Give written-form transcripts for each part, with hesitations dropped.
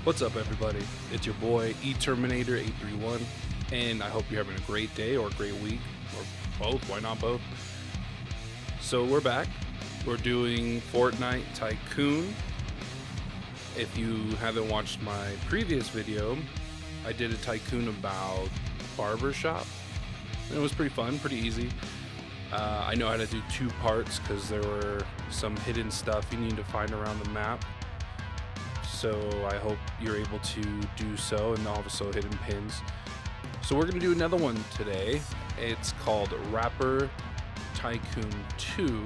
What's up, everybody? It's your boy eTerminator831, and I hope you're having a great day or a great week, or both. Why not both? So we're back. We're doing Fortnite Tycoon. If you haven't watched my previous video, I did a Tycoon about barbershop, and it was pretty fun, pretty easy. I know how to do two parts because there were some hidden stuff you need to find around the map. So I hope you're able to do so, and also hidden pins. So we're going to do another one today. It's called Rapper Tycoon 2.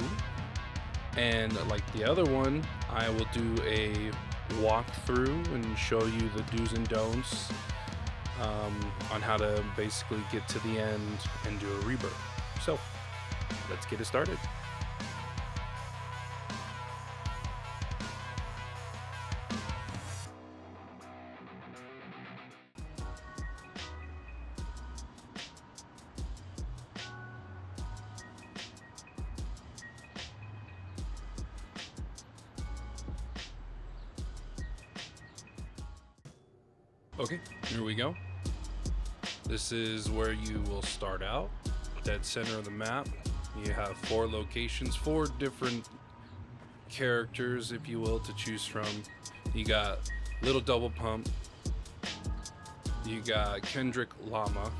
And like the other one, I will do a walkthrough and show you the do's and don'ts on how to basically get to the end and do a rebirth. So let's get it started. Okay, here we go. This is where you will start out. Dead center of the map. You have 4 locations, 4 different characters, if you will, to choose from. You got Little Double Pump. You got Kendrick Llama,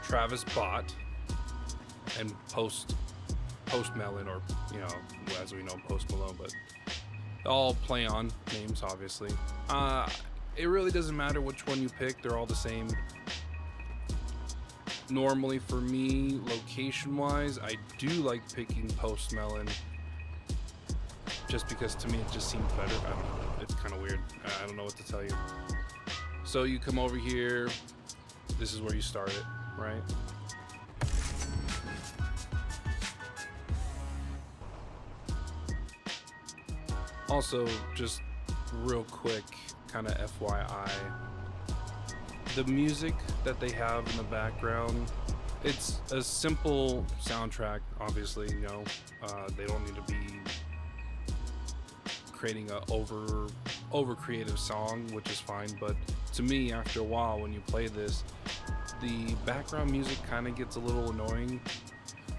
Travis Bot, and Post Melon, or as we know, Post Malone, but all play on names, obviously. It really doesn't matter which one you pick, they're all the same. Normally for me, location wise, I do like picking Post Melon, just because to me it just seems better. I don't know, it's kind of weird. I don't know what to tell you. So you come over here, this is where you start it, right? Also, just real quick, kind of FYI, the music that they have in the background, it's a simple soundtrack, obviously. They don't need to be creating a over creative song, which is fine, but to me, after a while, when you play this, the background music kind of gets a little annoying.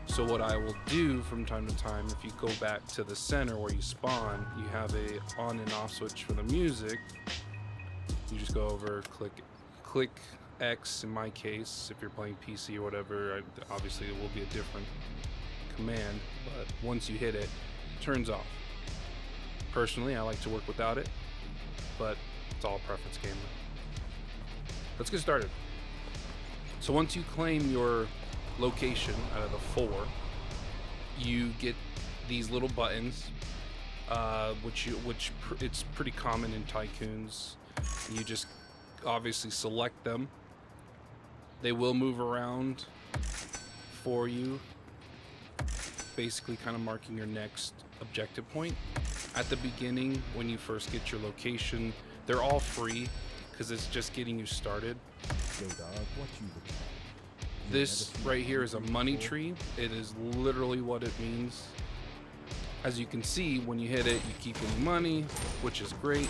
So what I will do from time to time, if you go back to the center where you spawn, you have a on and off switch for the music. You just go over, click X in my case. If you're playing PC or whatever, obviously it will be a different command, but once you hit it, it turns off. Personally, I like to work without it, but it's all a preference game. Let's get started. So once you claim your location out of the 4, you get these little buttons, which it's pretty common in Tycoons. You just obviously select them. They will move around for you, basically kind of marking your next objective point. At the beginning, when you first get your location, they're all free because it's just getting you started. Yo, dog, what you looking at? This right here is a money tree. It is literally what it means. As you can see, when you hit it, you keep getting money, which is great.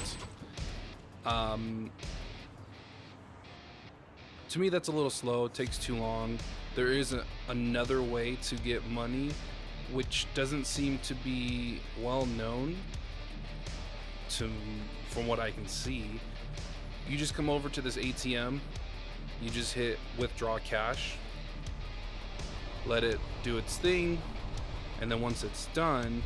To me, that's a little slow. It takes too long. There is another way to get money, which doesn't seem to be well known from what I can see. You just come over to this ATM. You just hit withdraw cash. Let it do its thing. And then once it's done,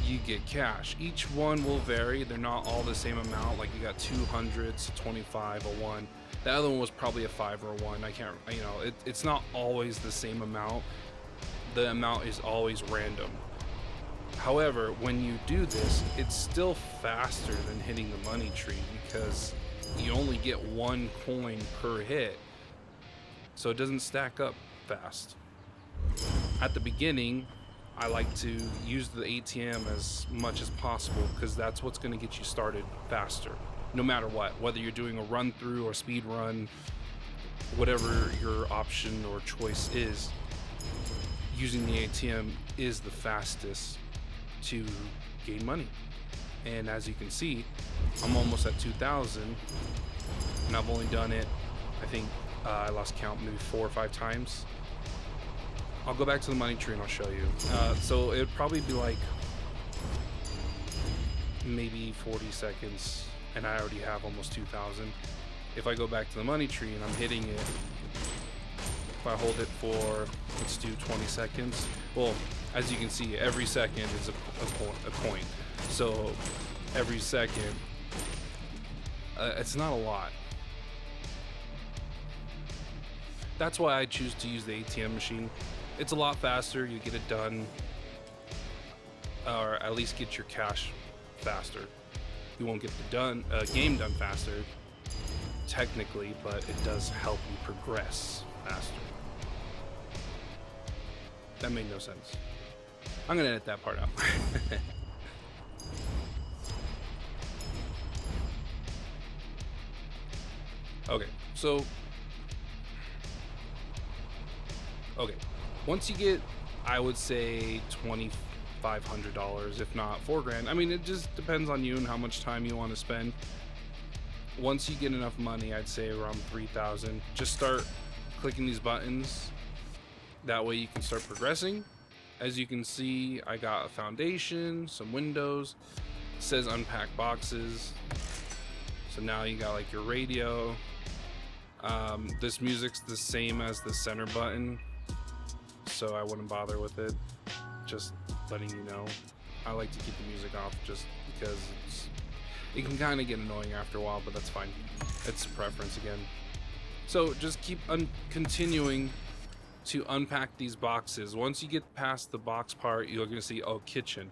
you get cash. Each one will vary. They're not all the same amount. Like you got 200s, 25, a 1. The other one was probably a 5 or a 1. I can't, it's not always the same amount. The amount is always random. However, when you do this, it's still faster than hitting the money tree because you only get 1 coin per hit. So it doesn't stack up fast. At the beginning, I like to use the ATM as much as possible because that's what's going to get you started faster, no matter what. Whether you're doing a run through or speed run, whatever your option or choice is, using the ATM is the fastest to gain money. And as you can see, I'm almost at 2,000, and I've only done it, I think I lost count, maybe 4 or 5 times. I'll go back to the money tree and I'll show you. So it'd probably be like maybe 40 seconds, and I already have almost 2,000. If I go back to the money tree and I'm hitting it, if I hold it for, let's do 20 seconds. Well, as you can see, every second is a point. So every second, it's not a lot. That's why I choose to use the ATM machine. It's a lot faster, you get it done, or at least get your cash faster. You won't get the game done faster, technically, but it does help you progress faster. That made no sense. I'm gonna edit that part out. Okay, so once you get, I would say $2,500, if not $4,000. I mean, it just depends on you and how much time you want to spend. Once you get enough money, I'd say around 3,000. Just start clicking these buttons. That way you can start progressing. As you can see, I got a foundation, some windows. It says unpack boxes. So now you got like your radio. This music's the same as the center button, so I wouldn't bother with it. Just letting you know. I like to keep the music off just because it can kind of get annoying after a while, but that's fine. It's a preference again. So just keep continuing to unpack these boxes. Once you get past the box part, you're gonna see, oh, kitchen.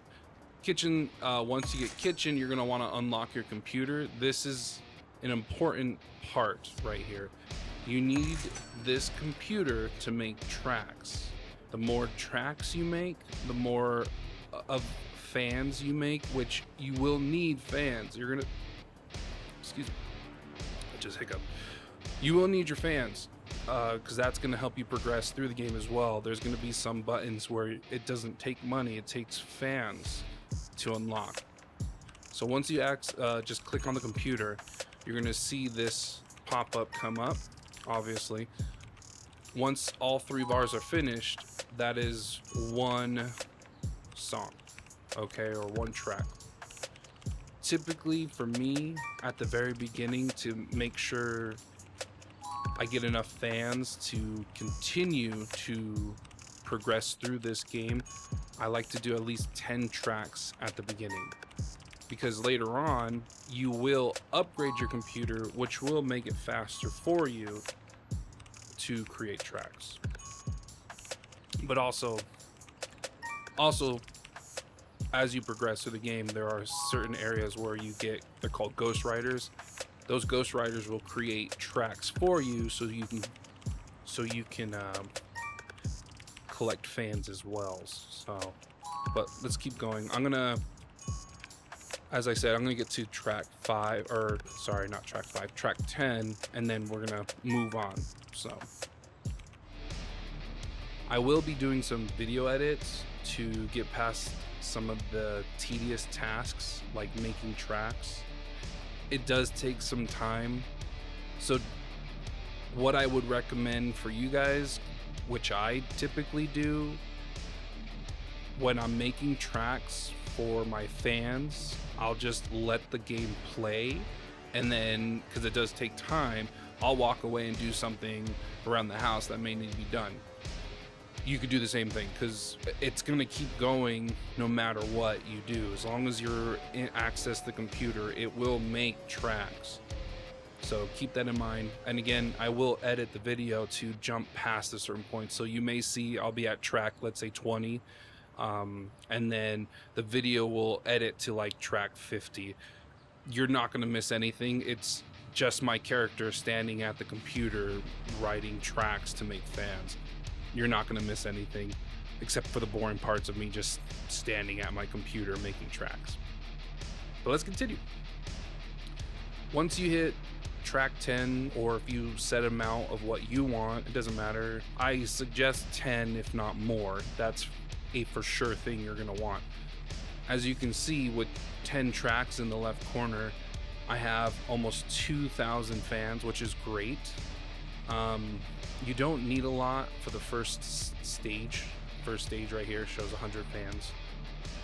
Once you get kitchen, you're gonna want to unlock your computer. This is an important part right here. You need this computer to make tracks. The more tracks you make, the more of fans you make, which you will need fans. Excuse me, I just hiccuped. You will need your fans, because that's going to help you progress through the game as well. There's going to be some buttons where it doesn't take money, it takes fans to unlock. So once you just click on the computer, you're going to see this pop-up come up, obviously. Once all 3 bars are finished, that is one song, okay, or one track. Typically for me, at the very beginning, to make sure I get enough fans to continue to progress through this game, I like to do at least 10 tracks at the beginning, because later on you will upgrade your computer, which will make it faster for you to create tracks. But also as you progress through the game, there are certain areas where you get, they're called ghost writers. Those ghost writers will create tracks for you, so you can collect fans as well. So, but let's keep going. As I said, I'm gonna get to track 5, or sorry, not track 5, track 10, and then we're gonna move on. So I will be doing some video edits to get past some of the tedious tasks, like making tracks. It does take some time. So what I would recommend for you guys, which I typically do when I'm making tracks for my fans, I'll just let the game play, and then, because it does take time, I'll walk away and do something around the house that may need to be done. You could do the same thing, because it's going to keep going no matter what you do. As long as you're in access the computer, it will make tracks. So keep that in mind. And again, I will edit the video to jump past a certain point. So you may see I'll be at track, let's say 20, and then the video will edit to like track 50. You're not going to miss anything. It's just my character standing at the computer writing tracks to make fans. You're not going to miss anything except for the boring parts of me just standing at my computer making tracks. But let's continue. Once you hit track 10, or if you set an amount of what you want, it doesn't matter. I suggest 10, if not more. That's a for sure thing you're going to want. As you can see, with 10 tracks in the left corner, I have almost 2,000 fans, which is great. You don't need a lot for the first stage. First stage right here shows 100 fans.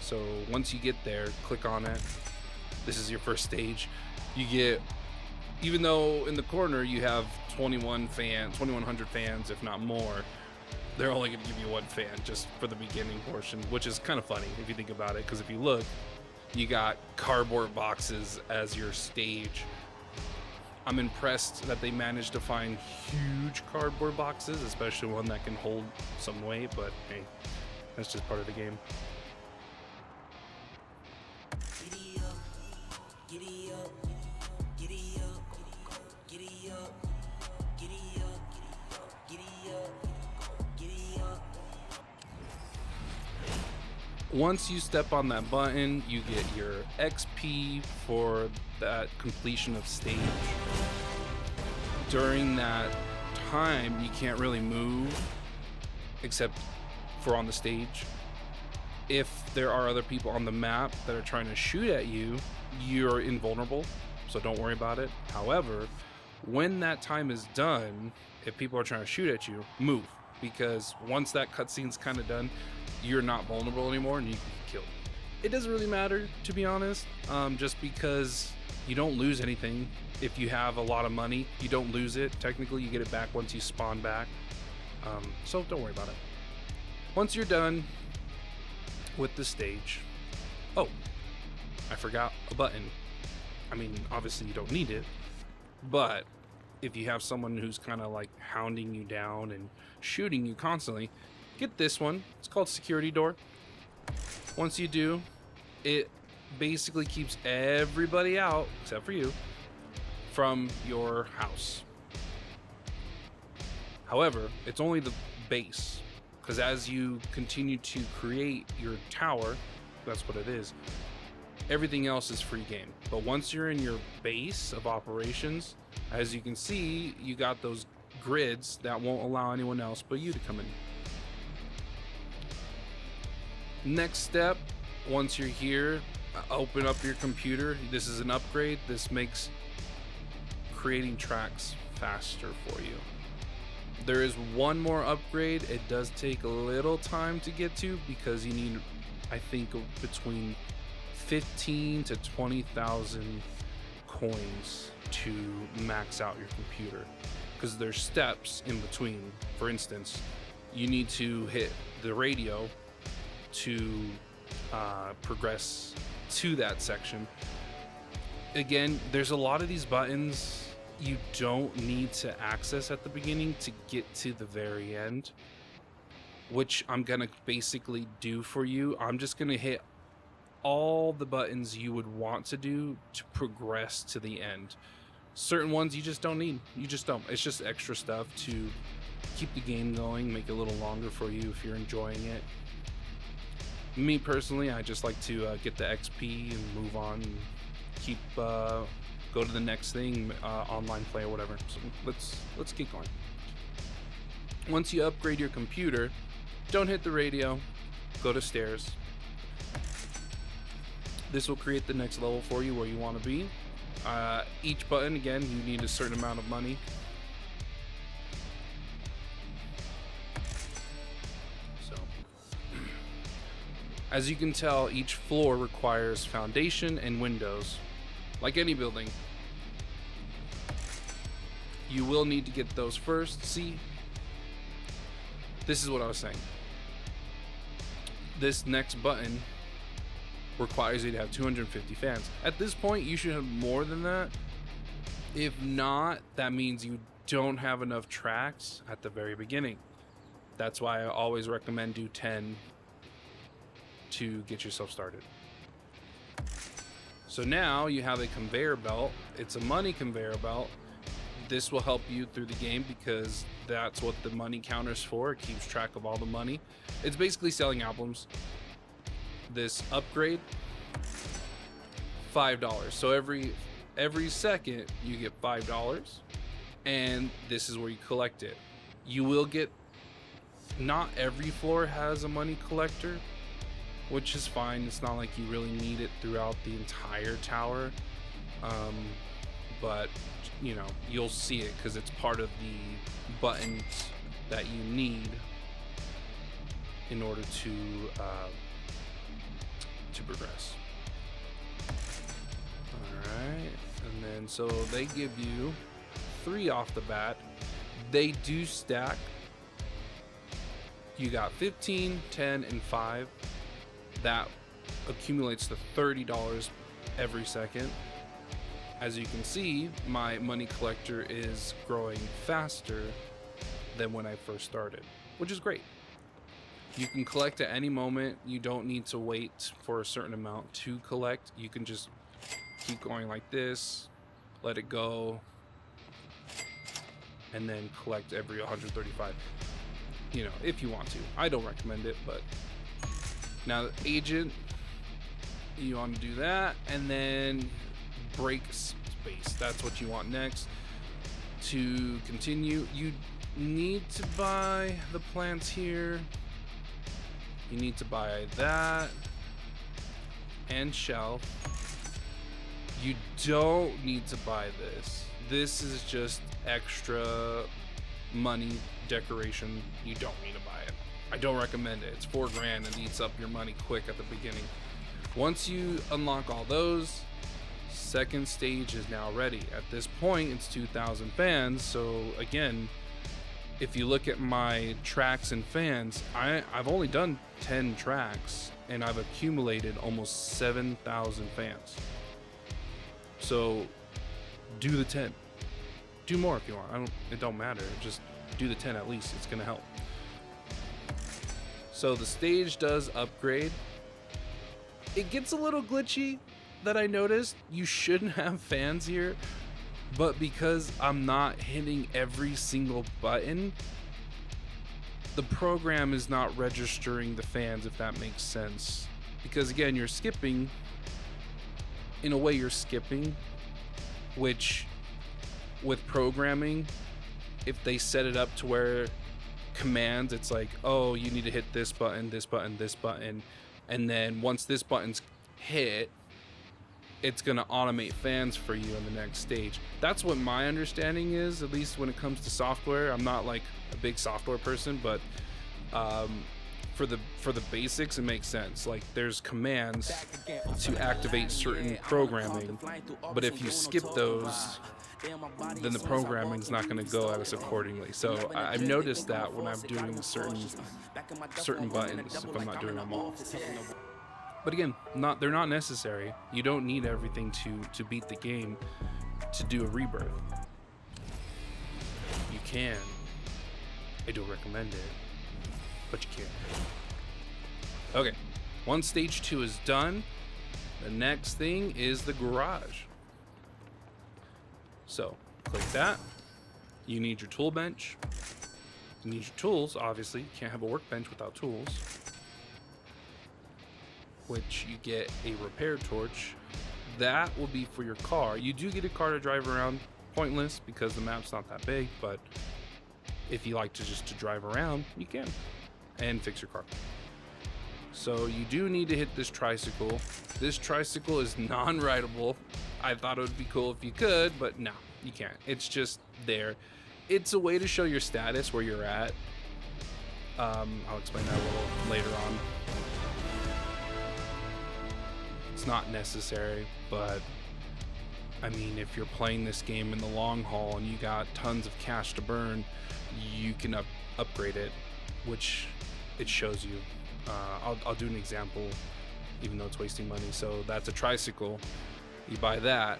So once you get there, click on it. This is your first stage. You get, even though in the corner you have 2,100 fans, if not more, they're only going to give you one fan just for the beginning portion, which is kind of funny if you think about it, because if you look, you got cardboard boxes as your stage. I'm impressed that they managed to find huge cardboard boxes, especially one that can hold some weight, but hey, that's just part of the game. Once you step on that button, you get your XP for that completion of stage. During that time, you can't really move except for on the stage. If there are other people on the map that are trying to shoot at you, you're invulnerable, so don't worry about it. However, when that time is done, if people are trying to shoot at you, move, because once that cutscene's kind of done, you're not vulnerable anymore and you can be killed. It doesn't really matter, to be honest, just because you don't lose anything. If you have a lot of money, you don't lose it. Technically, you get it back once you spawn back. So don't worry about it. Once you're done with the stage, oh, I forgot a button. I mean, obviously you don't need it, but if you have someone who's kind of like hounding you down and shooting you constantly, get this one. It's called security door. Once you do, it basically keeps everybody out, except for you, from your house. However, it's only the base, because as you continue to create your tower, that's what it is, everything else is free game. But once you're in your base of operations, as you can see, you got those grids that won't allow anyone else but you to come in. Next step, once you're here, open up your computer. This is an upgrade. This makes creating tracks faster for you. There is one more upgrade. It does take a little time to get to, because you need, I think, between 15 to 20,000 coins to max out your computer, because there's steps in between. For instance, you need to hit the radio to progress to that section. Again, there's a lot of these buttons you don't need to access at the beginning to get to the very end, which I'm gonna basically do for you. I'm just gonna hit all the buttons you would want to do to progress to the end. Certain ones you just don't need. You just don't. It's just extra stuff to keep the game going, make it a little longer for you if you're enjoying it. Me personally, I just like to get the XP and move on and keep go to the next thing, online play or whatever. So let's keep going. Once you upgrade your computer, don't hit the radio, go to stairs. This will create the next level for you where you want to be. Each button, again, you need a certain amount of money. So, as you can tell, each floor requires foundation and windows. Like any building, you will need to get those first. See, this is what I was saying. This next button requires you to have 250 fans. At this point, you should have more than that. If not, that means you don't have enough tracks at the very beginning. That's why I always recommend do 10 to get yourself started. So now you have a conveyor belt. It's a money conveyor belt. This will help you through the game because that's what the money counter's for. It keeps track of all the money. It's basically selling albums. This upgrade, $5. So every second you get $5, and this is where you collect it. You will get, not every floor has a money collector, which is fine. It's not like you really need it throughout the entire tower. But you'll see it because it's part of the buttons that you need in order to progress. All right, and then so they give you 3 off the bat. They do stack. You got 15, 10, and 5. That accumulates to $30 every second. As you can see, my money collector is growing faster than when I first started, which is great. You can collect at any moment. You don't need to wait for a certain amount to collect. You can just keep going like this, let it go, and then collect every 135, if you want to. I don't recommend it, but now the agent, you want to do that, and then break space. That's what you want next. To continue, you need to buy the plants here. You need to buy that and shelf. You don't need to buy this. This is just extra money decoration. You don't need to buy it. I don't recommend it. It's $4 grand and eats up your money quick at the beginning. Once you unlock all those, second stage is now ready. At this point, it's 2,000 fans. So again, if you look at my tracks and fans, I've only done 10 tracks and I've accumulated almost 7,000 fans. So do the 10. Do more if you want. It don't matter. Just do the 10 at least. It's gonna help. So the stage does upgrade. It gets a little glitchy that I noticed. You shouldn't have fans here, but because I'm not hitting every single button, the program is not registering the fans, if that makes sense. Because again, you're skipping. In a way, you're skipping, which with programming, if they set it up to where commands, it's like, oh, you need to hit this button, this button, this button, and then once this button's hit, it's gonna automate fans for you in the next stage. That's what my understanding is, at least when it comes to software. I'm not like a big software person, but for the basics, it makes sense. Like there's commands to activate certain programming, but if you skip those, then the programming's not going to go at us accordingly. So I've noticed that when I'm doing certain buttons, if I'm not doing them all. But again, they're not necessary. You don't need everything to beat the game to do a rebirth. You can. I don't recommend it, but you can. Okay, once stage 2 is done, the next thing is the garage. So click that. You need your tool bench. You need your tools, obviously. You can't have a workbench without tools. Which you get a repair torch. That will be for your car. You do get a car to drive around. Pointless because the map's not that big, but if you like to drive around, you can. And fix your car. So you do need to hit this tricycle. This tricycle is non-rideable. I thought it would be cool if you could, but no, you can't. It's just there. It's a way to show your status, where you're at. I'll explain that a little later on. It's not necessary, but I mean, if you're playing this game in the long haul and you got tons of cash to burn, you can upgrade it, which it shows you. I'll do an example, even though it's wasting money. So that's a tricycle. You buy that,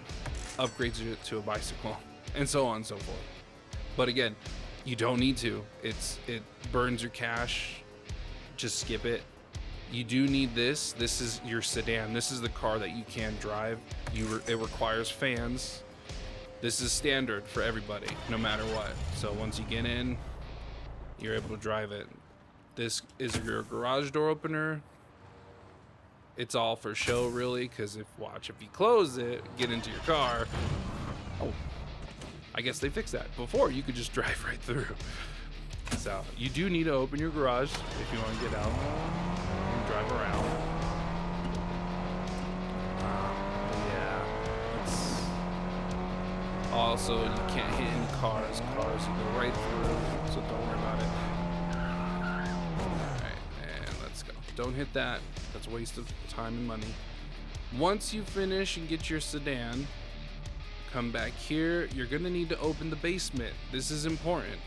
upgrades it to a bicycle, and so on and so forth. But again, you don't need to. It burns your cash. Just skip it. You do need this. This is your sedan. This is the car that you can drive. It requires fans. This is standard for everybody, no matter what. So once you get in, you're able to drive it. This is your garage door opener. It's all for show, really, because if you close it, get into your car. Oh, I guess they fixed that. Before, you could just drive right through. So you do need to open your garage if you want to get out and drive around. Yeah, Also, you can't hit any cars. Cars you go right through, so don't worry about it. Alright, and let's go. Don't hit that. That's a waste of time and money. Once you finish and get your sedan, come back here. You're gonna need to open the basement. This is important.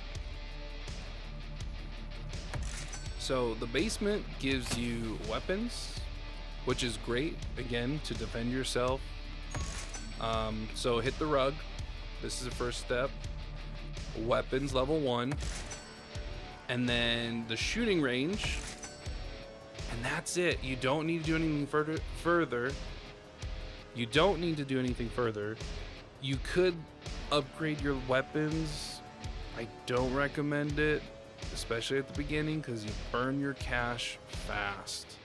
So the basement gives you weapons, which is great, again, to defend yourself. So hit the rug. This is the first step. Weapons level 1. And then the shooting range. And that's it. You don't need to do anything further. You don't need to do anything further. You could upgrade your weapons. I don't recommend it, especially at the beginning, because you burn your cash fast.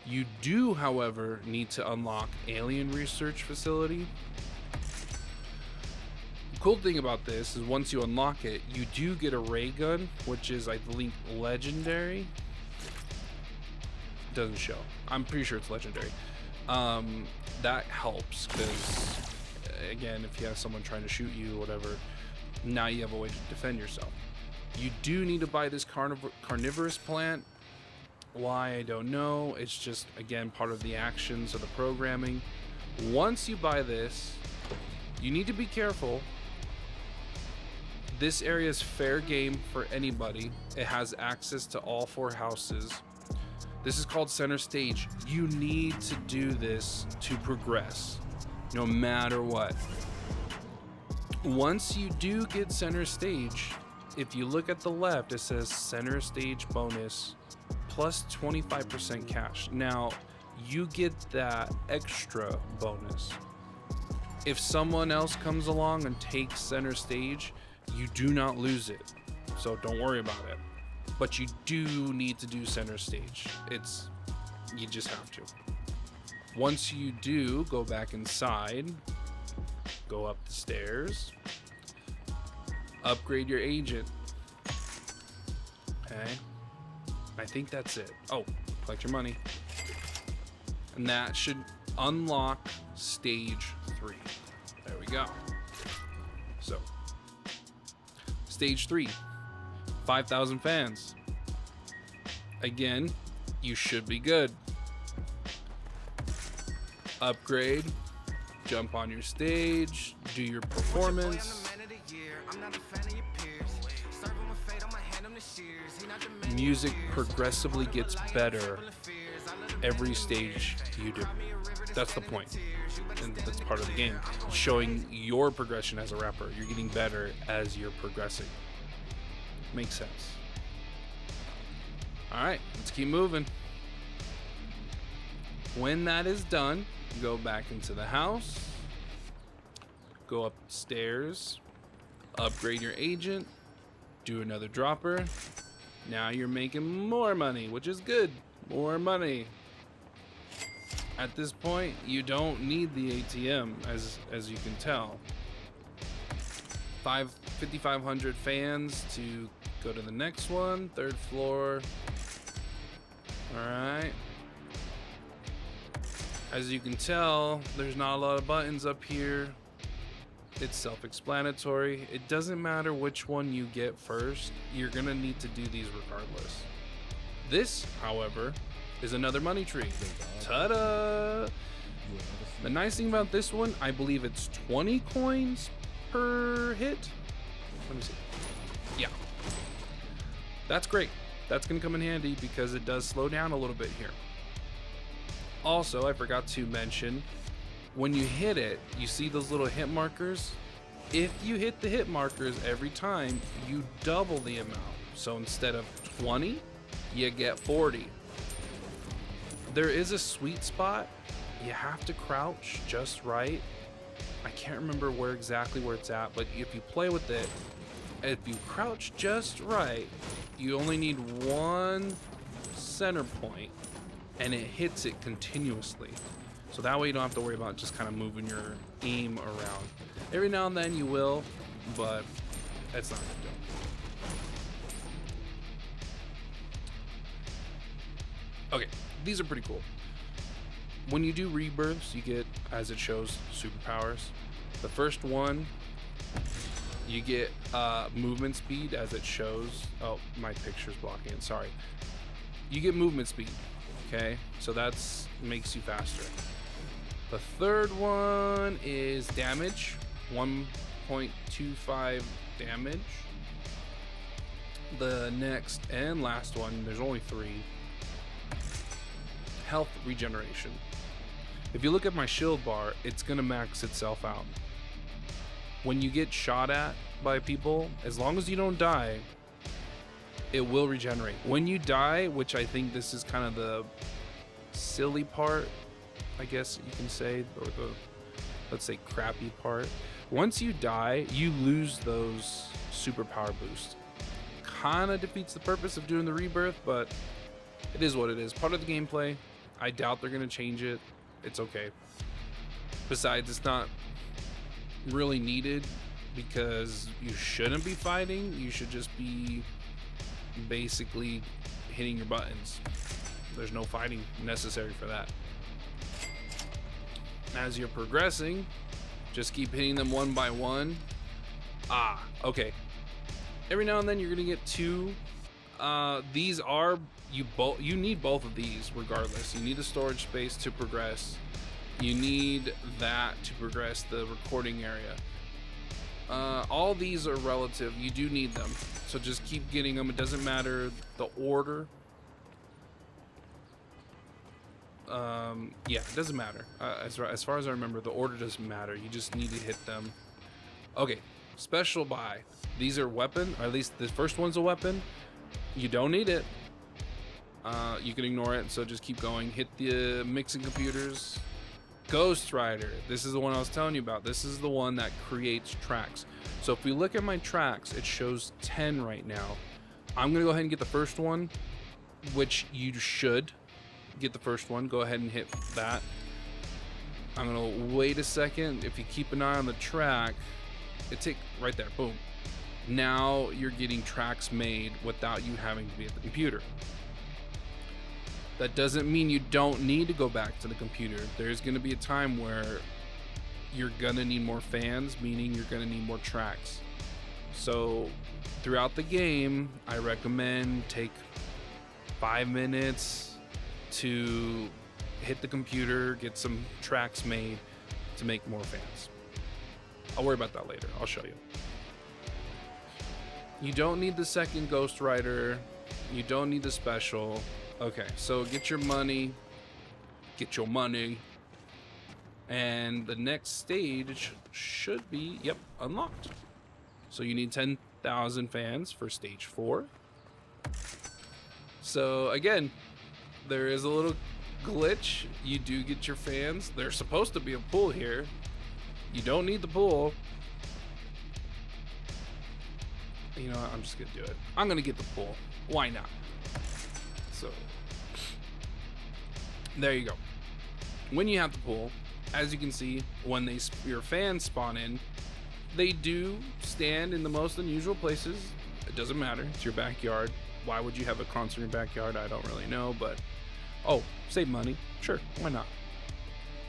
You do, however, need to unlock Alien Research Facility. The cool thing about this is once you unlock it, you do get a ray gun, which is, I believe, legendary. It doesn't show. I'm pretty sure it's legendary. That helps because, again, if you have someone trying to shoot you or whatever, now you have a way to defend yourself. You do need to buy this carnivorous plant. Why, I don't know. It's just, again, part of the actions of the programming. Once you buy this, you need to be careful. This area is fair game for anybody. It has access to all 4 houses. This is called center stage. You need to do this to progress, no matter what. Once you do get center stage, if you look at the left, it says center stage bonus plus 25% cash. Now, you get that extra bonus. If someone else comes along and takes center stage, you do not lose it. So don't worry about it. But you do need to do center stage. You just have to. Once you do, go back inside, go up the stairs, upgrade your agent. Okay. I think that's it. Oh, collect your money. And that should unlock stage 3. There we go. So, stage 3, 5,000 fans. Again, you should be good. Upgrade, jump on your stage, do your performance. Music progressively gets better every stage you do. That's the point. And that's part of the game. Showing your progression as a rapper. You're getting better as you're progressing. Makes sense. Alright, let's keep moving. When that is done, go back into the house. Go upstairs. Upgrade your agent. Do another dropper. Now you're making more money, which is good. More money. At this point, you don't need the ATM, as you can tell. 5,500 fans to go to the next one, 3rd floor. All right. As you can tell, there's not a lot of buttons up here. It's self-explanatory. It doesn't matter which one you get first. You're gonna need to do these regardless. This, however, is another money tree. Ta-da! The nice thing about this one, I believe it's 20 coins per hit. Let me see. Yeah. That's great. That's gonna come in handy because it does slow down a little bit here. Also, I forgot to mention, when you hit it, you see those little hit markers? If you hit the hit markers every time, you double the amount. So instead of 20, you get 40. There is a sweet spot. You have to crouch just right. I can't remember where it's at, but if you play with it, if you crouch just right, you only need one center point and it hits it continuously. So that way you don't have to worry about just kind of moving your aim around. Every now and then you will, but it's not gonna do. Okay, these are pretty cool. When you do rebirths, you get, as it shows, superpowers. The first one You get movement speed as it shows. Oh, my picture's blocking it. Sorry. You get movement speed. Okay, so that's makes you faster. The third one is damage, 1.25 damage. The next and last one, there's only 3. Health regeneration. If you look at my shield bar, it's gonna max itself out. When you get shot at by people, as long as you don't die, it will regenerate. When you die, which I think this is kind of the silly part, I guess you can say, or the, let's say, crappy part. Once you die, you lose those superpower boosts. Kind of defeats the purpose of doing the rebirth, but it is what it is. Part of the gameplay. I doubt they're going to change it. It's okay. Besides, it's not really needed because you shouldn't be fighting. You should just be basically hitting your buttons. There's no fighting necessary for that. As you're progressing, just keep hitting them one by one. Okay. Every now and then you're gonna get 2. These are you need both of these regardless. You need the storage space to progress. You need that to progress the recording area. All these are relative. You do need them, so just keep getting them. It doesn't matter the order. Yeah, it doesn't matter. As far as I remember, the order doesn't matter. You just need to hit them. Okay, special buy. These are weapon, or at least the first one's a weapon. You don't need it. You can ignore it, so just keep going. Hit the mixing computers. Ghost Rider. This is the one I was telling you about. This is the one that creates tracks. So if we look at my tracks, it shows 10 right now. I'm gonna go ahead and get the first one, which you should get the first one. Go ahead and hit that. I'm gonna wait a second. If you keep an eye on the track, it take right there, boom. Now you're getting tracks made without you having to be at the computer. That doesn't mean you don't need to go back to the computer. There's gonna be a time where you're gonna need more fans, meaning you're gonna need more tracks. So throughout the game, I recommend take 5 minutes to hit the computer, get some tracks made to make more fans. I'll worry about that later. I'll show you. You don't need the second Ghost Rider. You don't need the special. Okay, so get your money. Get your money. And the next stage should be, yep, unlocked. So you need 10,000 fans for stage 4. So again, there is a little glitch. You do get your fans. There's supposed to be a pool here. You don't need the pool. You know what? I'm just gonna do it. I'm gonna get the pool. Why not? So there you go. When you have the pool, as you can see, when your fans spawn in, they do stand in the most unusual places. It doesn't matter. It's your backyard. Why would you have a concert in your backyard? I don't really know, but oh, save money. Sure, why not?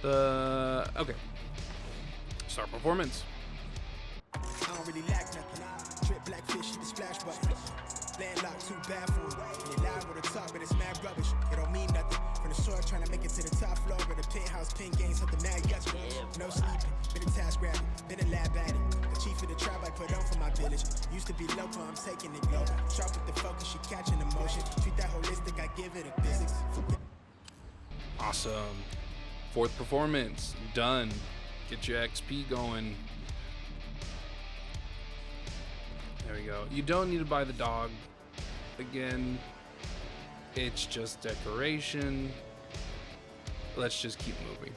Okay. Start performance. I don't really lack nothing. Drip black fish, the splash button. Landlocked, too bad for it. And they live with a talk, but it's mad rubbish. It don't mean nothing. From the shore, trying to make it to the top floor of the penthouse, pin game, something mad yesterday. No sleeping, been a task grabber, been a lab addict. The chief of the tribe I put on for my village. Used to be local, I'm taking it global. Sharp with the focus, she catching emotion. Treat that holistic, I give it a physics. Awesome. 4th performance, done. Get your XP going. There we go. You don't need to buy the dog. Again, it's just decoration. Let's just keep moving.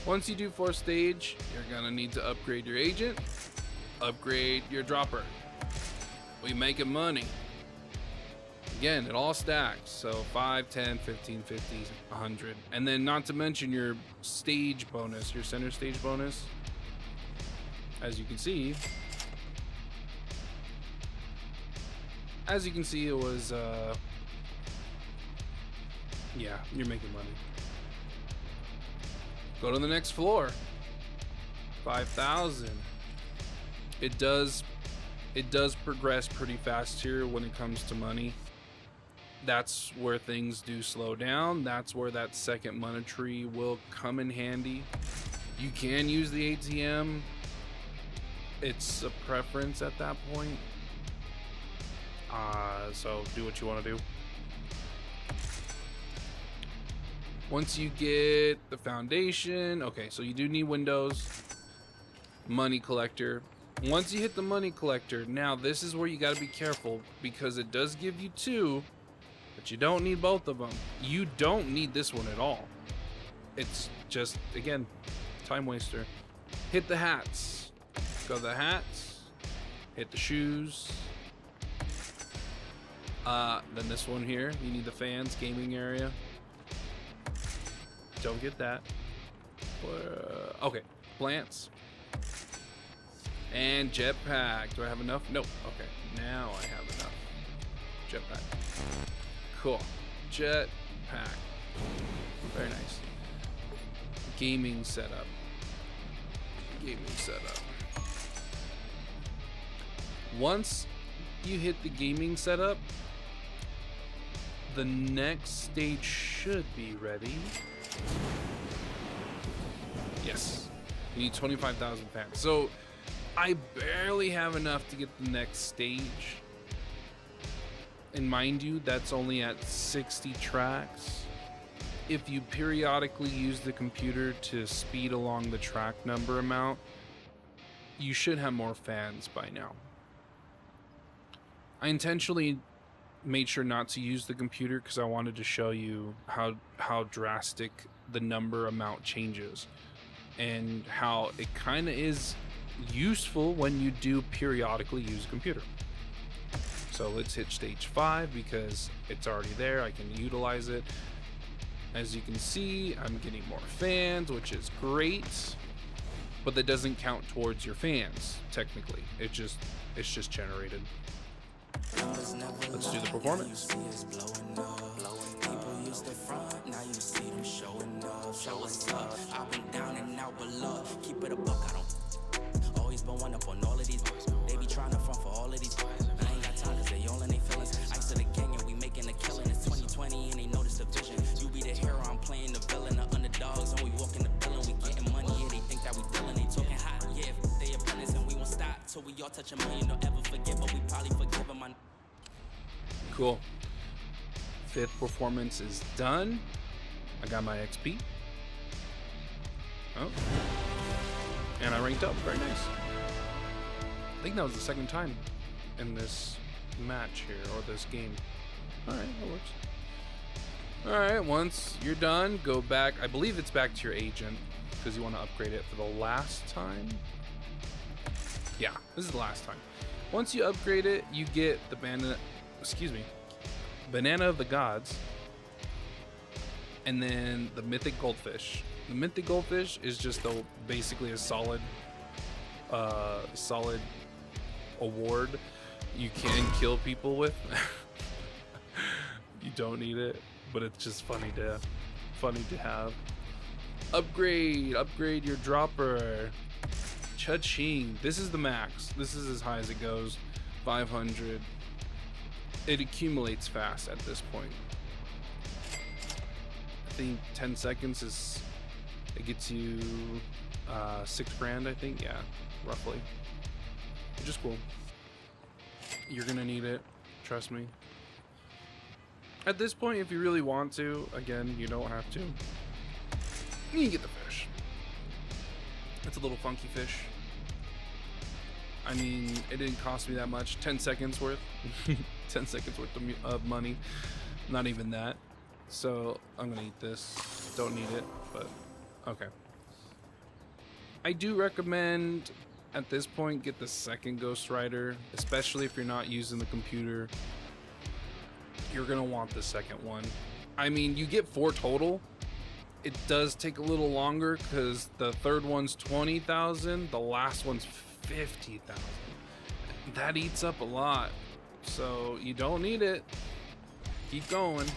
Once you do 4th stage, you're gonna need to upgrade your agent, upgrade your dropper. We making money. Again, it all stacks. So 5, 10, 15, 50, 100. And then not to mention your stage bonus, your center stage bonus. As you can see, it was, yeah, you're making money. Go to the next floor. 5,000. it does progress pretty fast here when it comes to money. That's where things do slow down. That's where that second money tree will come in handy. You can use the ATM. It's a preference at that point. So do what you want to do. Once you get the foundation, okay, so you do need windows, money collector. Once you hit the money collector, now this is where you got to be careful because it does give you two, but you don't need both of them. You don't need this one at all. It's just, again, time waster. Hit the hats. Go to the hats. Hit the shoes. Then this one here, you need the fans, gaming area. Don't get that. Okay, plants. And jetpack. Do I have enough? Nope. Okay, now I have enough. Jetpack. Cool. Jetpack. Very nice. Gaming setup. Gaming setup. Once you hit the gaming setup, the next stage should be ready. Yes. You need 25,000 fans. So I barely have enough to get the next stage. And mind you, that's only at 60 tracks. If you periodically use the computer to speed along the track number amount, you should have more fans by now. I intentionally made sure not to use the computer because I wanted to show you how drastic the number amount changes and how it kind of is useful when you do periodically use a computer. So let's hit stage 5 because it's already there. I can utilize it. As you can see, I'm getting more fans, which is great, but that doesn't count towards your fans technically. It's just generated. Let's do the performance. I've been down and out, but love, keep it a buck. I don't always been one up on all of these. They be trying to front for all of these. I ain't got time cause they all in their feelings. Ice to the gang and we making a killing. It's 2020 and they notice the vision. You be the hero, I'm playing the villain. The underdogs and we walking the villain. We getting money, yeah, they think that we dealing. They talking hot, yeah, they apprentice and we won't stop till we all touch a million. Don't ever forget, but we probably forgive them. Cool. 5th performance is done. I got my XP. Oh. And I ranked up. Very nice. I think that was the second time in this match here, or this game. Alright, that works. Alright, once you're done, go back. I believe it's back to your agent, because you want to upgrade it for the last time. Yeah, this is the last time. Once you upgrade it, you get the Banana of the Gods, and then the Mythic Goldfish. The Mythic Goldfish is just basically a solid award you can kill people with. You don't need it, but it's just funny to have. Upgrade your dropper. Cha-ching. This is the max. This is as high as it goes. 500. It accumulates fast at this point. I think 10 seconds it gets you $6 grand, I think. Yeah, roughly. Which is cool. You're gonna need it, trust me. At this point, if you really want to, again, you don't have to. You can get the fish. It's a little funky fish. I mean, it didn't cost me that much. 10 seconds worth. 10 seconds worth of money. Not even that. So I'm gonna eat this. Don't need it, but okay. I do recommend at this point get the second Ghost Rider, especially if you're not using the computer. You're gonna want the second one. I mean, you get 4 total. It does take a little longer because the third one's 20,000, the last one's 50,000. That eats up a lot, so you don't need it. Keep going.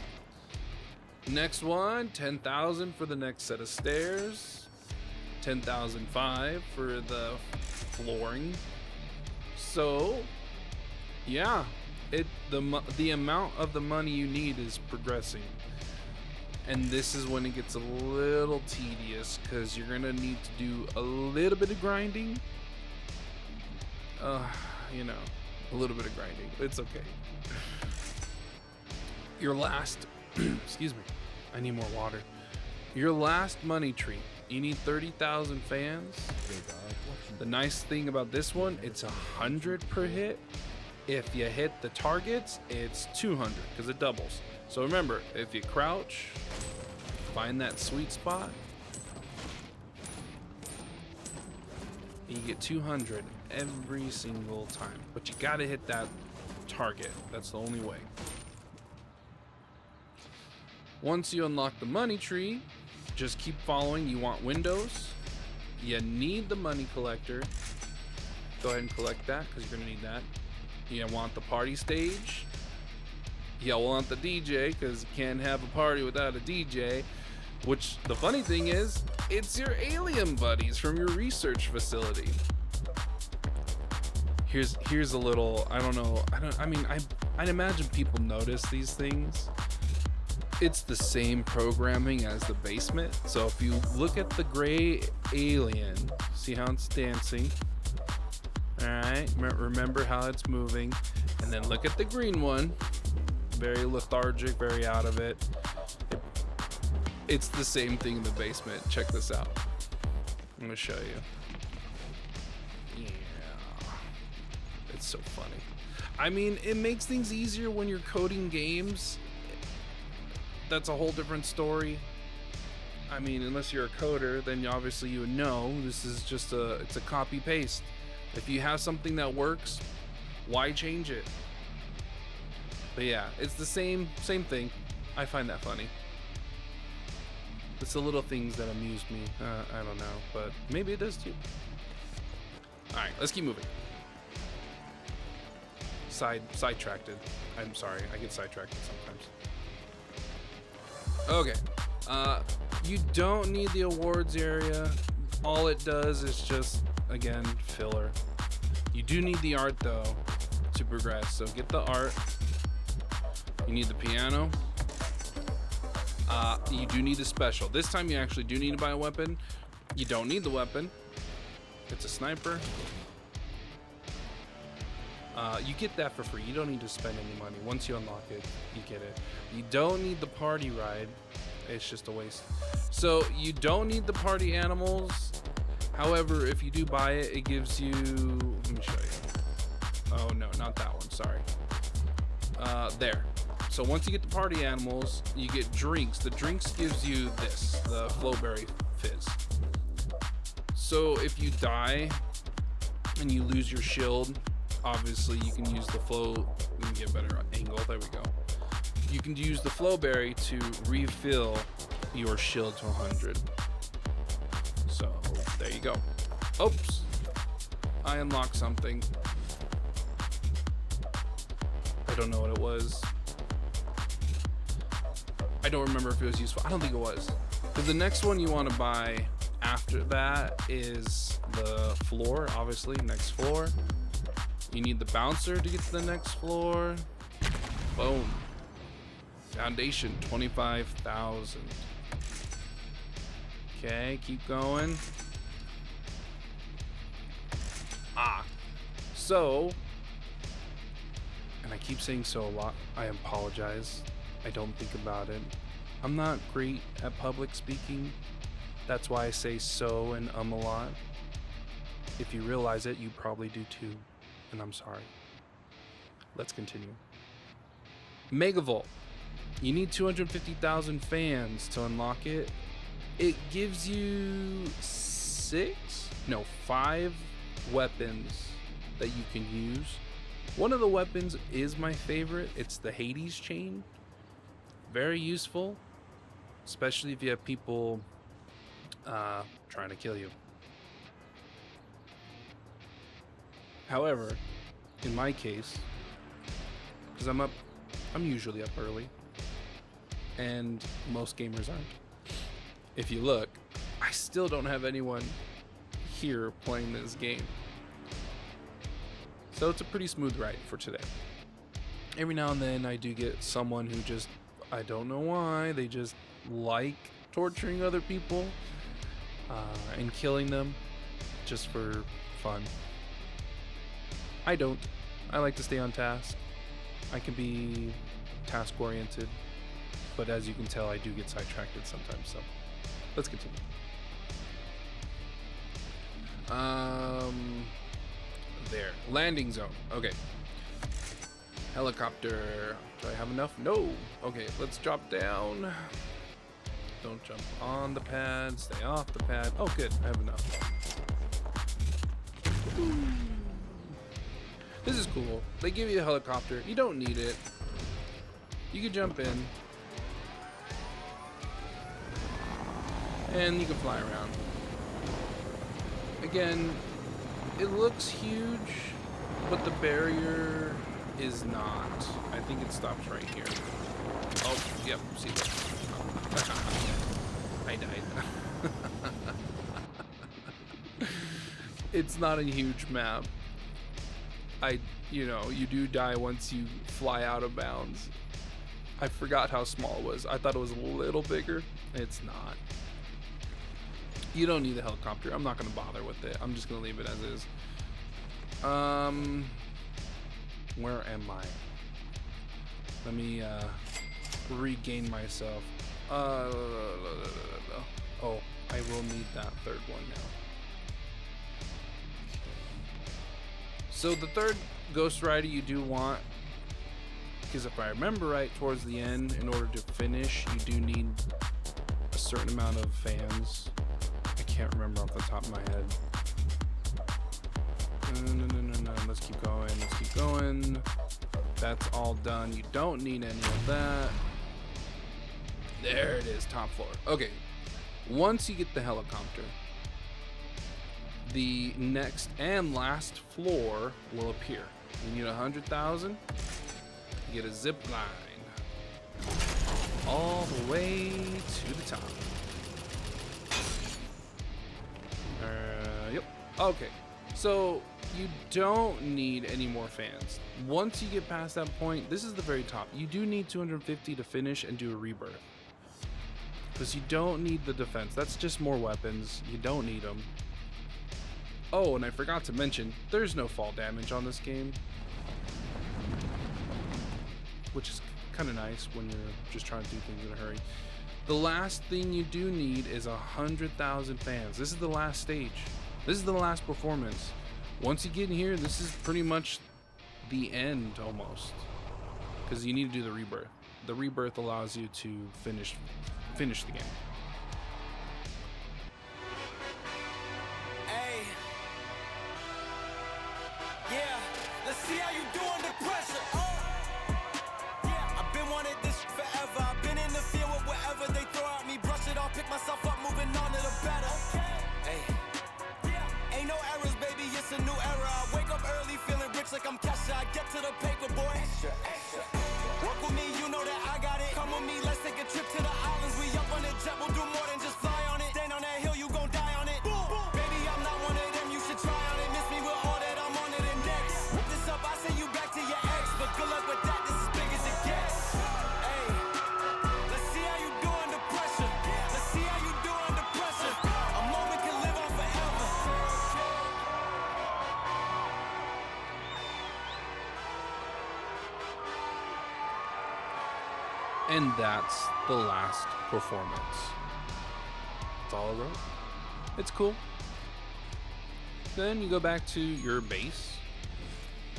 Next one, 10,000 for the next set of stairs. 10,005 for the flooring. So, yeah, the amount of the money you need is progressing. And this is when it gets a little tedious because you're gonna need to do a little bit of grinding. You know, a little bit of grinding. It's okay. Your last, excuse me, I need more water. Your last money tree. You need 30,000 fans. The nice thing about this one, it's 100 per hit. If you hit the targets, it's 200 because it doubles. So remember, if you crouch, find that sweet spot, you get 200 every single time. But you gotta hit that target. That's the only way. Once you unlock the money tree, just keep following. You want windows. You need the money collector. Go ahead and collect that because you're gonna need that. You want the party stage. You want the DJ because you can't have a party without a DJ. Which the funny thing is, it's your alien buddies from your research facility. Here's a little, I don't know, I'd imagine people notice these things. It's the same programming as the basement. So if you look at the gray alien, see how it's dancing. All right, remember how it's moving. And then look at the green one. Very lethargic, very out of it. It's the same thing in the basement. Check this out. I'm gonna show you. Yeah. It's so funny. I mean, it makes things easier when you're coding games. That's a whole different story. I mean, unless you're a coder, then obviously you would know this is just it's a copy paste. If you have something that works, why change it? But yeah, it's the same thing. I find that funny. It's the little things that amuse me. I don't know, but maybe it does too. All right, let's keep moving. Sidetracked. I'm sorry, I get sidetracked sometimes. Okay, you don't need the awards area. All it does is just, again, filler. You do need the art though to progress. So get the art. You need the piano. You do need the special. This time you actually do need to buy a weapon. You don't need the weapon. It's a sniper. You get that for free. You don't need to spend any money. Once you unlock it, you get it. You don't need the party ride. It's just a waste. So you don't need the party animals. However, if you do buy it, it gives you, let me show you. Oh no, not that one, sorry. There. So once you get the party animals, you get drinks. The drinks gives you this, the Flowberry Fizz. So if you die and you lose your shield, obviously you can use the flow, let me get a better angle, there we go. You can use the Flowberry to refill your shield to 100. So there you go. Oops, I unlocked something. I don't know what it was. I don't remember if it was useful. I don't think it was. Because the next one you want to buy after that is the floor, obviously, next floor. You need the bouncer to get to the next floor. Boom. Foundation, 25,000. Okay, keep going. So, and I keep saying so a lot, I apologize. I don't think about it. I'm not great at public speaking. That's why I say so and a lot. If you realize it, you probably do too. And I'm sorry. Let's continue. Megavolt. You need 250,000 fans to unlock it. It gives you 5 weapons that you can use. One of the weapons is my favorite. It's the Hades chain. Very useful, especially if you have people trying to kill you. However, in my case, because I'm usually up early, and most gamers aren't. If you look, I still don't have anyone here playing this game. So it's a pretty smooth ride for today. Every now and then I do get someone who just, I don't know why, they just like torturing other people and killing them just for fun. I don't. I like to stay on task. I can be task oriented, but as you can tell, I do get sidetracked sometimes. So let's continue. There, landing zone. Okay, helicopter. Do I have enough? No. Okay, let's drop down. Don't jump on the pad. Stay off the pad. Oh, good. I have enough. This is cool. They give you a helicopter. You don't need it. You can jump in. And you can fly around. Again, it looks huge, but the barrier is not. I think it stops right here. Oh, yep. See that? I died. It's not a huge map. You do die once you fly out of bounds. I forgot how small it was. I thought it was a little bigger. It's not. You don't need a helicopter. I'm not going to bother with it. I'm just going to leave it as is. Where am I? Let me regain myself. Oh, I will need that third one now. So the third Ghost Rider you do want, because if I remember right, towards the end, in order to finish, you do need a certain amount of fans. I can't remember off the top of my head. No. Let's keep going. Let's keep going. That's all done. You don't need any of that. There it is, top floor. Okay. Once you get the helicopter, the next and last floor will appear. You need 100,000. You get a zip line all the way to the top. Yep. Okay. So you don't need any more fans. Once you get past that point, this is the very top. You do need 250 to finish and do a rebirth. Because you don't need the defense. That's just more weapons. You don't need them. Oh, and I forgot to mention, there's no fall damage on this game. Which is kind of nice when you're just trying to do things in a hurry. The last thing you do need is 100,000 fans. This is the last stage. This is the last performance. Once you get in here, this is pretty much the end almost. Because you need to do the rebirth. The rebirth allows you to finish the game. Hey. Yeah, let's see how you do under pressure. Yeah, I've been wanting this forever. I've been in the field with whatever they throw at me. Brush it off, pick myself up, moving on to the better. Hey. Ain't no errors, baby, it's a new era. I wake up early, feeling rich like I'm Kesha. I get to the paper, boy. Extra. Work with me, you know that I got it. Come with me, let's take a trip to the islands. We up on the jet, we'll do more than just fly on it. Stand on that hill, you gon' die on it. Baby, I'm not one of them, you should try on it. Miss me with all that, I'm on it and next. Whip this up, I send you back to your ex. But good luck with that, this is big as it gets. Hey, let's see how you do under pressure. Let's see how you do under pressure. A moment can live on forever. And that's the last performance. That's all I wrote. It's cool. Then you go back to your base.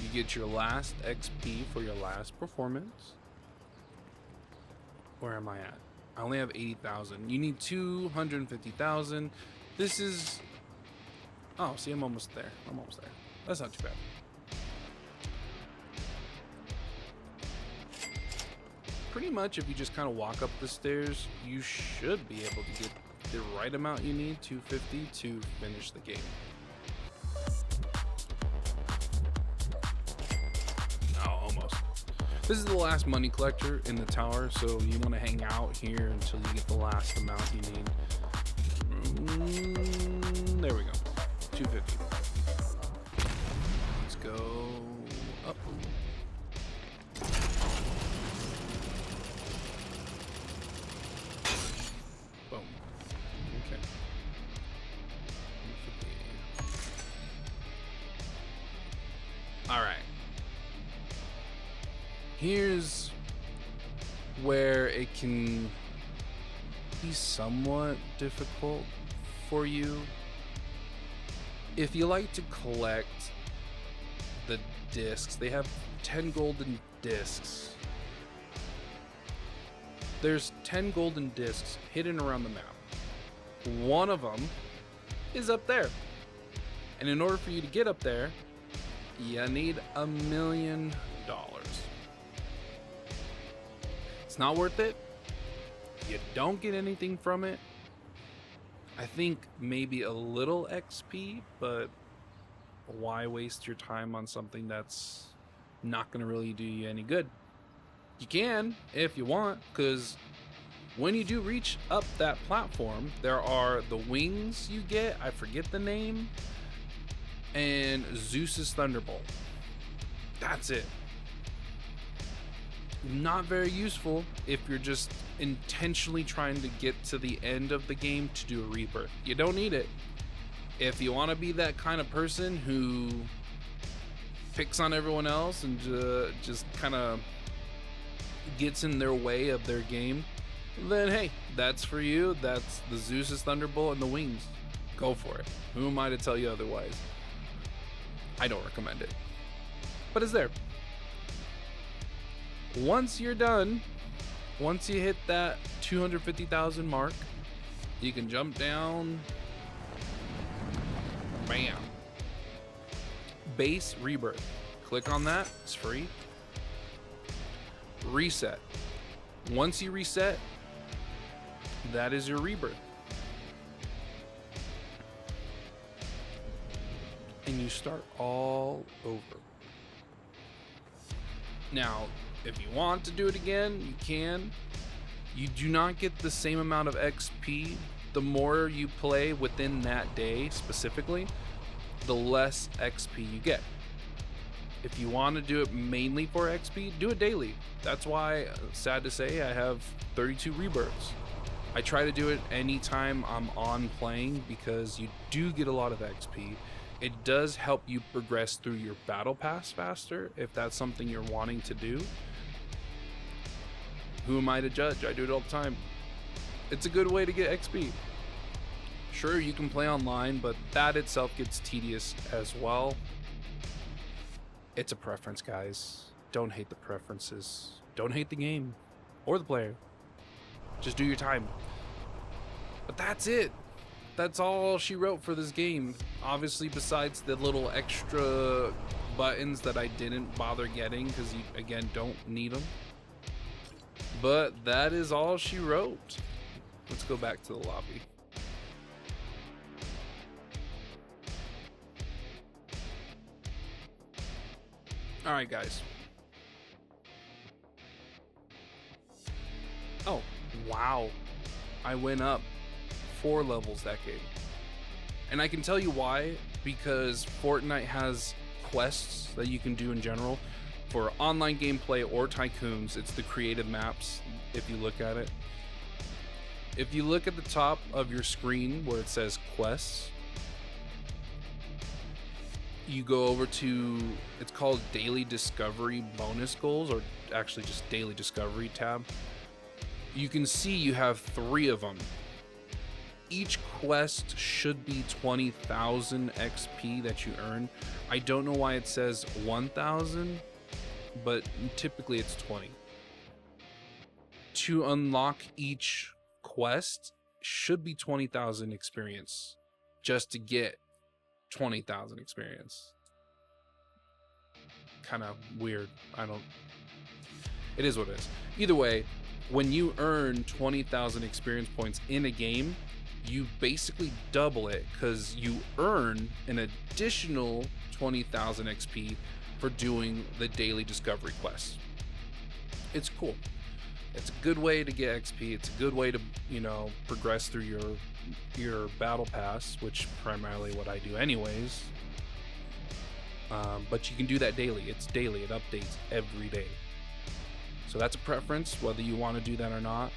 You get your last XP for your last performance. Where am I at? I only have 80,000. You need 250,000. This is... Oh, see, I'm almost there. That's not too bad. Pretty much, if you just kind of walk up the stairs, you should be able to get the right amount you need, 250, to finish the game. Oh, almost. This is the last money collector in the tower, so you want to hang out here until you get the last amount you need. There we go. 250. Let's go. Here's where it can be somewhat difficult for you. If you like to collect the discs, they have 10 golden discs. There's 10 golden discs hidden around the map. One of them is up there. And in order for you to get up there, you need $1 million. It's not worth it. You don't get anything from it. I think maybe a little XP, but why waste your time on something that's not going to really do you any good? You can if you want, because when you do reach up that platform, there are the wings you get, I forget the name, and Zeus's Thunderbolt. That's it. Not very useful if you're just intentionally trying to get to the end of the game to do a rebirth. You don't need it. If you want to be that kind of person who picks on everyone else and just kind of gets in their way of their game, then hey, that's for you. That's the Zeus's Thunderbolt and the wings. Go for it. Who am I to tell you otherwise? I don't recommend it, but it's there. Once you're done, once you hit that 250,000 mark, you can jump down. Bam. Base rebirth. Click on that. It's free. Reset. Once you reset, that is your rebirth. And you start all over. Now, if you want to do it again, you can. You do not get the same amount of XP. The more you play within that day specifically, the less XP you get. If you want to do it mainly for XP, do it daily. That's why, sad to say, I have 32 rebirths. I try to do it anytime I'm on playing because you do get a lot of XP. It does help you progress through your battle pass faster if that's something you're wanting to do. Who am I to judge? I do it all the time. It's a good way to get XP. Sure, you can play online, but that itself gets tedious as well. It's a preference, guys. Don't hate the preferences. Don't hate the game or the player. Just do your time. But that's it. That's all she wrote for this game. Obviously, besides the little extra buttons that I didn't bother getting because you, again, don't need them. But that is all she wrote. Let's go back to the lobby. All right, guys. Oh, wow. I went up 4 levels that game. And I can tell you why, because Fortnite has quests that you can do in general. For online gameplay or Tycoons, it's the creative maps, if you look at it. If you look at the top of your screen where it says quests, you go over to, it's called Daily Discovery Bonus Goals, or actually just Daily Discovery tab. You can see you have 3 of them. Each quest should be 20,000 XP that you earn. I don't know why it says 1,000, but typically it's 20. To unlock each quest should be 20,000 experience just to get 20,000 experience. Kind of weird. It is what it is. Either way, when you earn 20,000 experience points in a game, you basically double it because you earn an additional 20,000 XP for doing the daily discovery quest. It's cool. It's a good way to get XP. It's a good way to, progress through your battle pass, which primarily what I do anyways. But you can do that daily. It's daily. It updates every day. So that's a preference, whether you want to do that or not.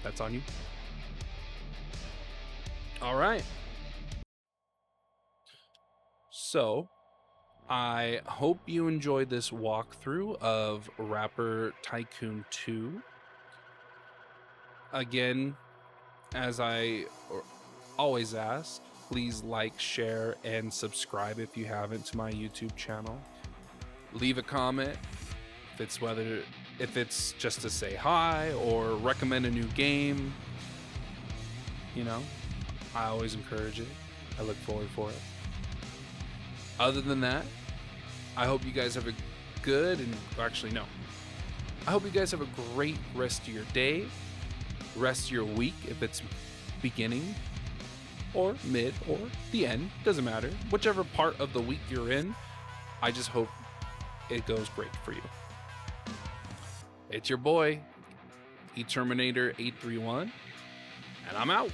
That's on you. All right. So I hope you enjoyed this walkthrough of Rapper Tycoon 2. Again, as I always ask, please like, share, and subscribe if you haven't to my YouTube channel. Leave a comment if it's just to say hi or recommend a new game. You know, I always encourage it. I look forward for it. Other than that, I hope you guys have a good I hope you guys have a great rest of your day, rest of your week if it's beginning or mid or the end, doesn't matter. Whichever part of the week you're in, I just hope it goes great for you. It's your boy, eTerminator831, and I'm out.